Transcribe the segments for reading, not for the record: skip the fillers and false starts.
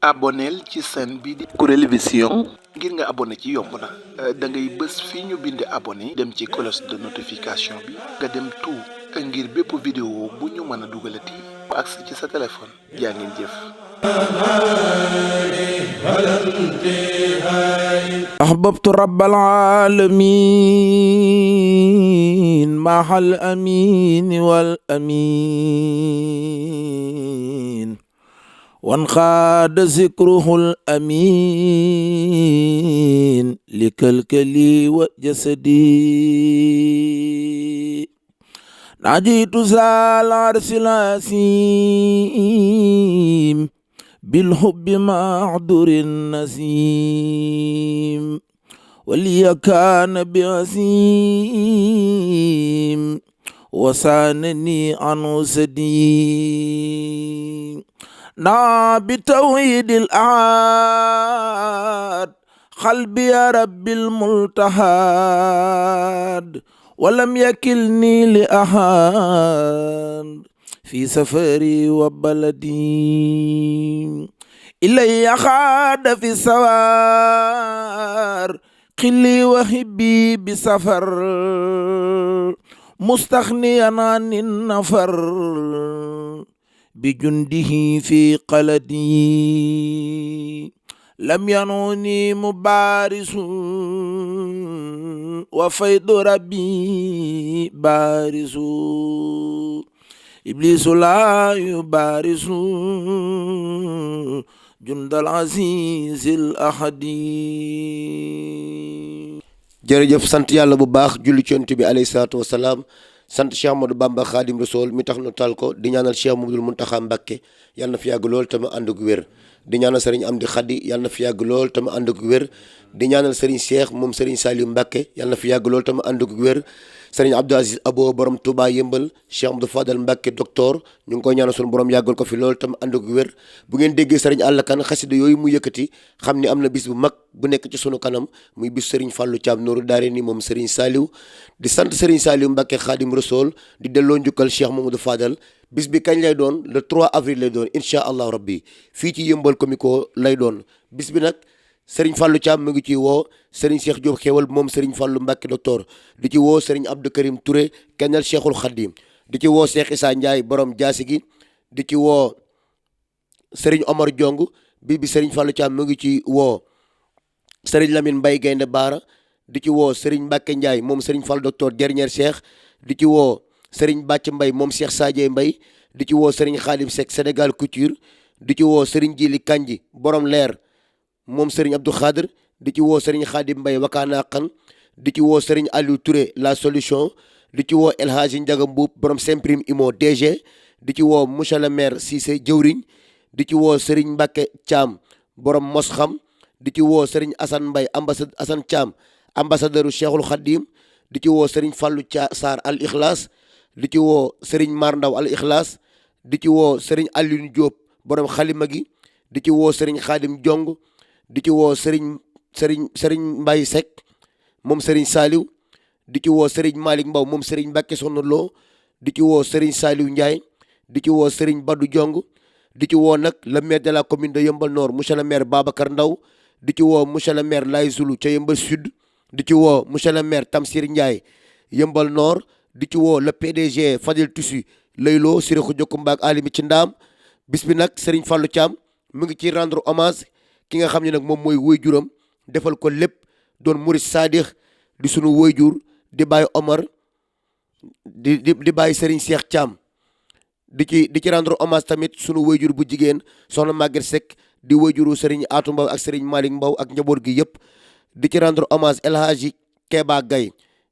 aboneel ci chaîne bi di Kourel Vision ngir nga abonné ci yomb na da ngay bës fii ñu bind abonné dem ci cloche de notification bi nga dem tout ngir bépp vidéo bu ñu mën a dugalati bu agsi ci sa téléphone jaa ngeen jëf. أحببت رب العالمين مع الأمين والأمين وانقاد ذكره الأمين لكلكلي وجسدي ناجيت زال عرس العسيم بالحب معذور النسيم ولي كان بعسيم وسانني عن سدي نا بتوحيد الأحد قلبي يا رب الملتحد ولم يكلني لأحد في سفري وبلدي إلي خاد في السوار قلي وحبي بسفر مستغنيا عن النفر بجنده في قلدي لم ينوني مبارس وفيض ربي بارس إبليس لا يبارس جند العزيز الأحدي. jërëjëf sant yàlla bu baax julli ci Yonent bi alayhi salaatu wa salaam sant Cheikh Ahmadou Bamba Khadim Rassoul mi tax nu tal ko di ñaanal Cheikh Mouhamadoul Mountakha Mbacké yàlla na fi yàgg lool te mu ànd ak wér di ñaanal Serigne Amdi Khady yàlla na fi yàgg lool te mu ànd ak wér di ñaanal Serigne Cheikh moom Serigne Saliou Mbacké yàlla na fi yàgg lool te mu ànd ak wér Serigne Abdou Aziz Abo borom Touba yëmbal Cheikh Amadou Fadal Mbacké docteur ñu ngi koy ñaanal sunu borom yàggal ko fi lool tam ànd ak wér bu ngeen déggee Serigne Alla Kane xasida yooyu mu yëkkati xam ni am na bis bu mag bu nekk ci sunu kanam muy bis Serigne Fallou Thiam Nourou Darayni moom Serigne Saliou di sant Serigne Saliou Mbacké Khadim Rassoul di delloo njukkal Cheikh Mamadou Fadal bis bi kañ lay doon le 3 avril lay doon incha allah rabbi fii ci yëmbal comico lay doon bis bi nag Serigne Fallou Thiam mu ngi ciy woo Serigne Cheikh Diop xéwal moom Serigne Fallou Mbacké docteur di ci woo Serigne Abdou Karim Touré kennal Cheikhul Khadim di ci woo Cheikh Issa Ndiaye borom jaasi gi di ci woo Serigne Omar Diong bi Serigne Fallou Thiam mu ngi ci woo Serigne Lamine Mbaye Gaynde Baara di ci woo Serigne Mbacké Ndiaye moom Serigne Fallou docteur dernier Cheikh di ci woo Serigne Bàcc Mbaye moom Cheikh Sadie Mbaye di ci woo Serigne Khadim Seck Sénégal Couture di ci woo Serigne Djili Kanji borom leer moom Serigne Abdou Khadir di ci woo Serigne Khadim Mbaye Wakana Khan di ci woo Serigne Aliou Touré la solution di ci woo El Hadji Ndiaga Mboup borom Simprime Imo DG di ci woo monsieur le maire Cissé jëwriñ di ci woo Serigne Mbacké Thiam borom mos xam di ci woo Serigne Assane Mbaye ambassade Assane Thiam ambassadeur u Cheikhul Khadim di ci woo Serigne Fallou Sarr Al Ikhlas di ci woo Serigne Mar Ndaw Al Ikhlas di ci woo Serigne Alioune Diop borom xalima gi di ci woo Serigne Khadim Diong di ci woo Serigne Mbaye Seck moom Serigne Saliou di ci woo Serigne Malick Mbaw moom Serigne Mbacké Soxna Lo di ci woo Serigne Saliou Ndiaye di ci woo Serigne Badou Diong di ci woo nag le maire de la commune de Yeumbeul Nord monsieur le maire Babacar Ndaw di ci woo monsieur le maire Lay Zulu ca Yeumbeul Sud di ci woo monsieur le maire Tamsir Ndiaye Yeumbeul Nord di ci woo le PDG Fadil Tissu Laylo Sirixu Jokumba ak Alimi ci Ndaam bis bi nag Serigne Fallou Thiam mu ngi ci rendre hommage ki nga xam ne nag moom mooy waajuram defal ko lépp doon murid sadix di sunu waajur di bàyyi Omar di bàyyi Serigne Cheikh Thiam di ci rendre hommage tamit sunu waajur bu jigéen soxna Maguette Seck di waajuru Serigne Atou Mbaw ak Serigne Malick Mbaw ak njaboot gi yëpp di ci rendre hommage El Hadji Keba Gaye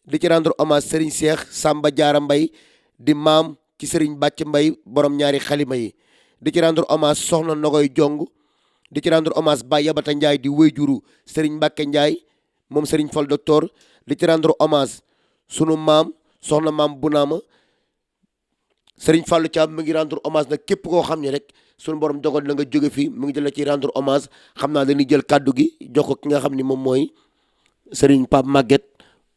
di ci rendre hommage Serigne Cheikh Samba Diarra Mbaye di maam ci Serigne Bàcc Mbaye borom ñaari xalima yi di ci rendre hommage soxna Nogoy Jong di ci rendre hommage Baye Yabata Ndiaye di wéyjuru Serigne Mbacké Ndiaye moom Serigne Fall docteur di ci rendre hommage sunu maam soxna maam Bunaama Serigne Fallou Thiam mu ngi rendre hommage nag képp koo xam ne rek sunu borom dogal na nga jóge fii mu ngi jël la ci rendre hommage xam naa dañuy jël kàddu gi jox ko ki nga xam ni moom mooy Serigne Pape Maguette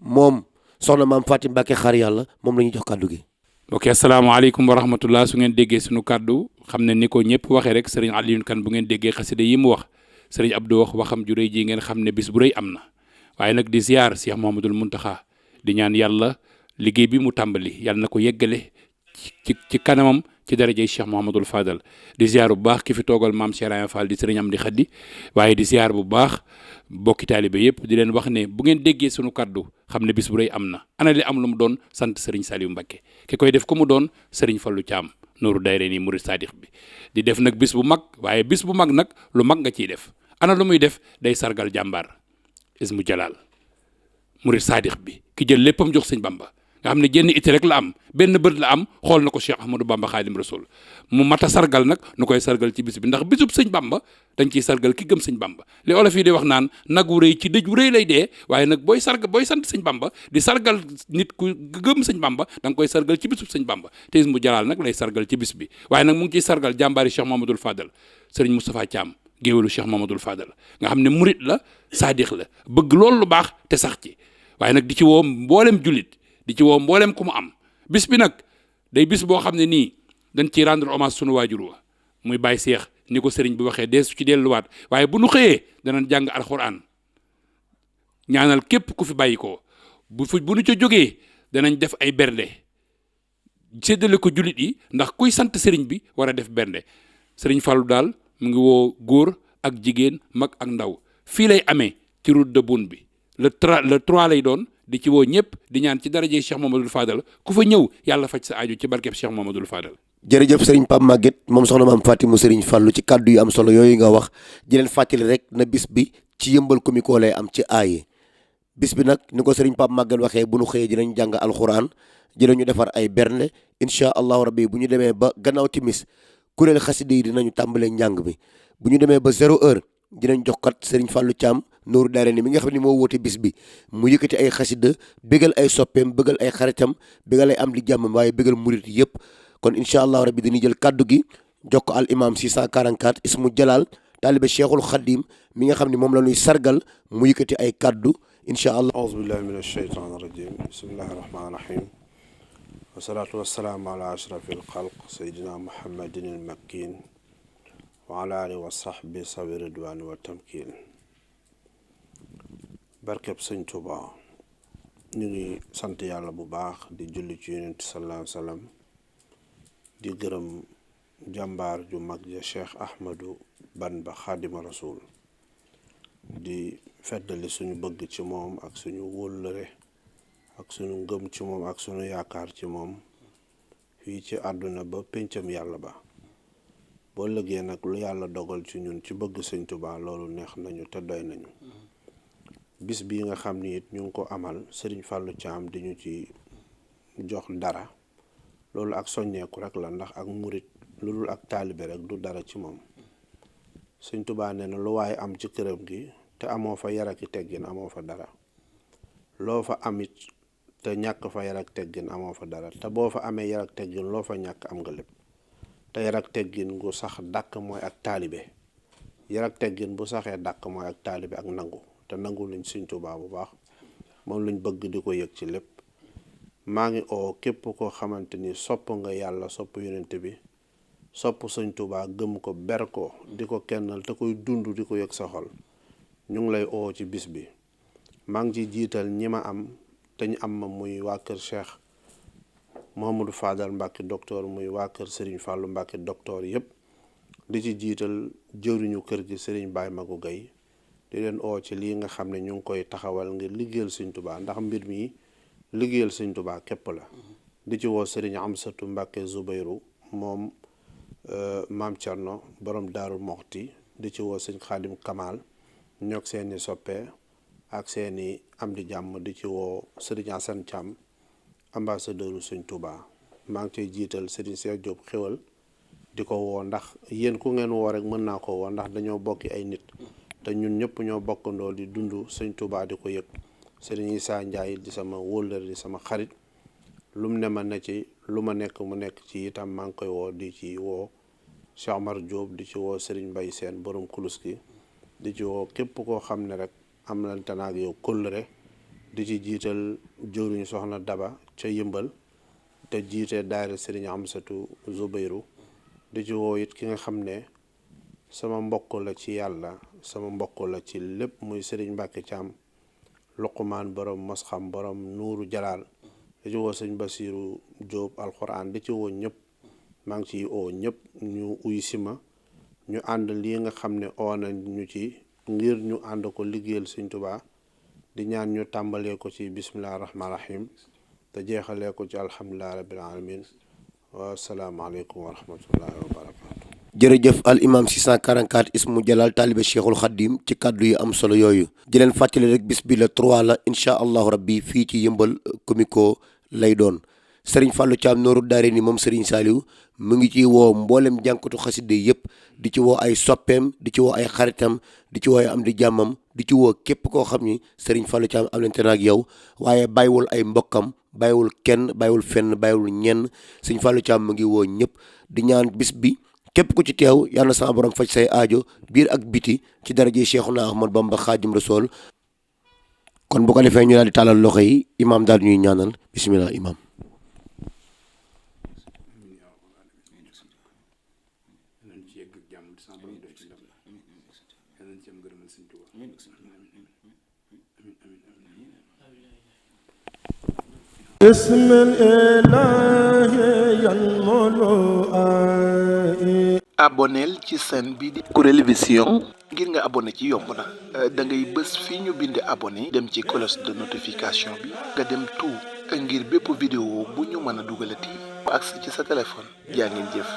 moom soxna maam Fatim Mbacké xaar yàlla moom la ñuy jox kàddu gi. ok asalaamaaleykum wa rahmatullah. su ngeen déggee suñu kàddu xam ne ni ko ñëpp waxee rek sëriñ Alioune Kane bu ngeen déggee xasida yi mu wax sëriñ Abdou wax waxam ju rëy ji ngeen xam ne bis bu rëy am na waaye nag di ziar Cheikh Mouhamadoul Mountakha di ñaan yàlla liggéey bi mu tàmbali yàlla na ko yeggale ci kanamam ci darajey Cheikh Mouhamadoul Fadal di ziar bu baax ki fi toogal maam Cheikh Ibrahima Fall di sëriñ Amdi Xaddi waaye di ziar bu baax bokki taalibe yëpp di leen wax ne bu ngeen déggee sunu kaddu xam ne bis bu rëy am na ana li am lu mu doon sant sëriñ Saliou Mbacké ki koy def ko mu doon sëriñ Fallou Thiam nooru dayre nii murid sadix bi di def nag bis bu mag waaye bis bu mag nag lu mag nga ciy def ana lu muy def day sargal jàmbaar ismu jalal murid sadix bi ki jël léppam jox sëñ Bamba nga xam ne jenn itti rek la am benn bët la am xool na ko Cheikh Ahmadou Bamba Khadim Rasoul mu mat a sargal nag nu koy sargal ci bis bi ndax bisub sëñ Bamba dañ ciy sargal ki gëm sëñ Bamba li olof yi di wax naan nag wu rëy ci dëj wu rëy lay dee waaye nag booy sant sëñ Bamba di sargal nit ku gëm sëñ Bamba da nga koy sargal ci bisub sëñ Bamba te Ismu Jalaal nag lay sargal ci bis bi waaye nag mu ngi ciy sargal jàmbaari Cheikh Mouhamadoul Fadal sëriñ Moustapha Thiam géwélu Cheikh Mouhamadoul Fadal nga xam ne murit la saadix la bëgg loolu lu baax te sax ci waaye nag di ci woo mboolem jullit di ci woo mboolem ku mu am bis bi nag day bis boo xam ne nii dañ ciy rendre hommage sunu waajur wa muy Baye Cheikh ni ko sëriñ bi waxee dee su ci delluwaat waaye bu nu xëyee danañ jàng alxuraan ñaanal képp ku fi bàyyi ko bu nu ca jógee danañ def ay bernde séddale ko jullit yi ndax kuy sant sëriñ bi war a def bernde sëriñ Fallou daal mu ngi woo góor ak jigéen mag ak ndaw fii lay amee ci route de Boune bi le 3 lay doon di ci woo ñëpp di ñaan ci darajey Cheikh Mouhamadoul Fadal ku fa ñëw yàlla faj sa aju ci barkeb Cheikh Mouhamadoul Fadal. jërëjëf sëriñ Pape Maguette moom soxna maam Fatima sëriñ Fallou ci kàddu yu am solo yooyu nga wax di leen fàttali rek na bis bi ci yëmbal komiko lay am ci aaye bis bi nag ni ko sëriñ Pape Maguette waxee bu nu xëyee dinañ jàng alxuraan dinañu defar ay bernde incha allahu rabbi bu ñu demee ba gannaaw timis kuréel xasida yi dinañu tàmbalee njàng bi bu ñu demee ba 0 heure dinañ jox kat sëriñ Fallou Thiam nooru daare ni mi nga xam ne moo woote bis bi mu yëkkati ay xasida bégal ay soppeem bégal ay xaritam bégal ay am li jàmm waaye bégal murit yëpp kon incha allahu rabbi dañuy jël kaddu gi jox ko al imam 644 ismu jalal taalibe cheikhul xadim mi nga xam ne moom la ñuy sargal mu yëkkati ay kaddu incha allah. auzu billahi min ashaytan rajim bismillahi rahmani rahim wasalaatu wasalaamu ala ashrafil xalq sayyidina muhammadin al makkin wa ala alihi wa sahbi sawi ridwani wa tamkin barkeb sëñ Tuuba ñu ngi sant yàlla bu baax di julli ci yonent sallallahu alayhi wa sallam di gërëm jàmbaar ju mag ja Cheikh Ahmadou Bamba Xaadima Rasul di feddali suñu bëgg ci moom ak suñu wóllëre ak suñu ngëm ci moom ak suñu yaakaar ci moom fii ci àdduna ba péncam yàlla ba boo lëgee nag lu yàlla dogal ci ñun ci bëgg sëñ Tuuba loolu neex nañu te doy nañu bis bii nga xam ni it ñu ngi ko amal sëriñ Fallou Thiam di ñu ci jox dara loolu ak soññeeku rek la ndax ak murit lu dul ak taalibe rek du dara ci moom sëñ Tuubaa nee na lu waaye am ci këram gi te amoo fa yar ak teggin amoo fa dara loo fa am it te ñàkk fa yar ak teggin amoo fa dara te boo fa amee yar ak teggin loo fa ñàkk am nga lépp te yar ak teggin gu sax dàkk mooy ak taalibe yar ak teggin bu saxee dàkk mooy ak taalibe ak nangu te nangu luñ sëñ Tuubaa bu baax moom luñ bëgg di ko yëg ci lépp maa ngi oo képp koo xamante ni sopp nga yàlla sopp yonent bi sopp sëñ Tuubaa gëm ko ber ko di ko kennal te koy dund di ko yëg sa xol ñu ngi lay oo ci bis bi maa ngi ci jiital ñi ma am te ñu am ma muy waa kër Cheikh Mouhamadou Fadal Mbacke docteur muy waa kër Serigne Fallou Mbacke docteur yëpp di ci jiital jëwriñu kër gi Serigne Baye Magu Gaye di leen oo ci lii nga xam ne ñu ngi koy taxawal ngir liggéeyal sëñ Tuubaa ndax mbir mi liggéeyal sëñ Tuubaa képp la di ci woo Serigne Amsatu Mbacke Zubairu moom maam Thierno borom Daaru Moxti di ci woo sëñ Xaadim Kamal ñoog seeni soppe ak seeni am di jàmm di ci woo Serigne Assane Thiam ambassadeur sëñ Tuubaa maa ngi ciy jiital Serigne Cheikh Diop xewal di ko woo ndax yéen ku ngeen woo rek mën naa ko woo ndax dañoo bokki ay nit te ñun ñëpp ñoo bokkandoo di dund sëñ Tuubaa di ko yëg Serigne Issa Ndiaye di sama wóllëre di sama xarit lu mu ne ma ne ci lu ma nekk mu nekk ci itam maa ngi koy woo di ci woo Cheikh Omar Diop di ci woo Serigne Mbaye Sène borom kulus gi di ci woo képp koo xam ne rek am na tanaag yow kóllëre di ci jiital jëwriñu soxna Daba ca Yëmbal te jiite daayira Serigne Amsatu Zubairu di ci woo it ki nga xam ne sama mbokk la ci yàlla sama mbokk la ci lépp muy Serigne Mbacke Thiam Luqmaan borom Mosxam borom Nuuru Jalaal di ci woo sëñ Basiru Jóob alxuraan di ci woo ñëpp maa ngi ciy oo ñëpp ñu uy si ma ñu ànd lii nga xam ne oo na ñu ci ngir ñu ànd ko liggéeyal sëñ Tuubaa di ñaan ñu tàmbalee ko ci bismillahi rahmaani rahim te jeexalee ko ci alhamdulillahi rabbil alamin wa salaamu aleykum wa rahmatullahi wa barakatu jërëjëf al imam 644 ismu jalal taalibe cheikhul xadim ci kàddu yu am solo yooyu di leen fàttali rek bis bi la 3 la incha allahu rabbi fii ci yëmbal comico lay doon Serigne Fallou Thiam nooru daare ni moom Serigne Saliou mu ngi ci woo mboolem jànkatu xaside yëpp di ci woo ay soppeem di ci woo ay xaritam di ci woo ay am di jàmmam di ci woo képp koo xam ni Serigne Fallou Thiam am lante naak yow waaye bàyyiwul ay mbokkam bàyyiwul kenn bàyyiwul fenn bàyyiwul ñenn Serigne Fallou Thiam mu ngi woo ñëpp di ñaan bis bi képp ku ci teew yal na sama borom faj say aajo biir ak biti ci daraje Cheikhuna Ahmad Bamba Xaadim Rasool kon bu ko defee ñu daal di tàllal loxo yi imaam daal ñuy ñaanal bismillah imaam. aboneel ci chaîne bi di Kourel Vision ngir nga abonné ci yomb na da ngay bës fii ñu bind abonné dem ci cloche de notification bi nga dem tout ngir bépp vidéo bu ñu mën a dugalati agsi ci sa téléphone jaa ngeen jëf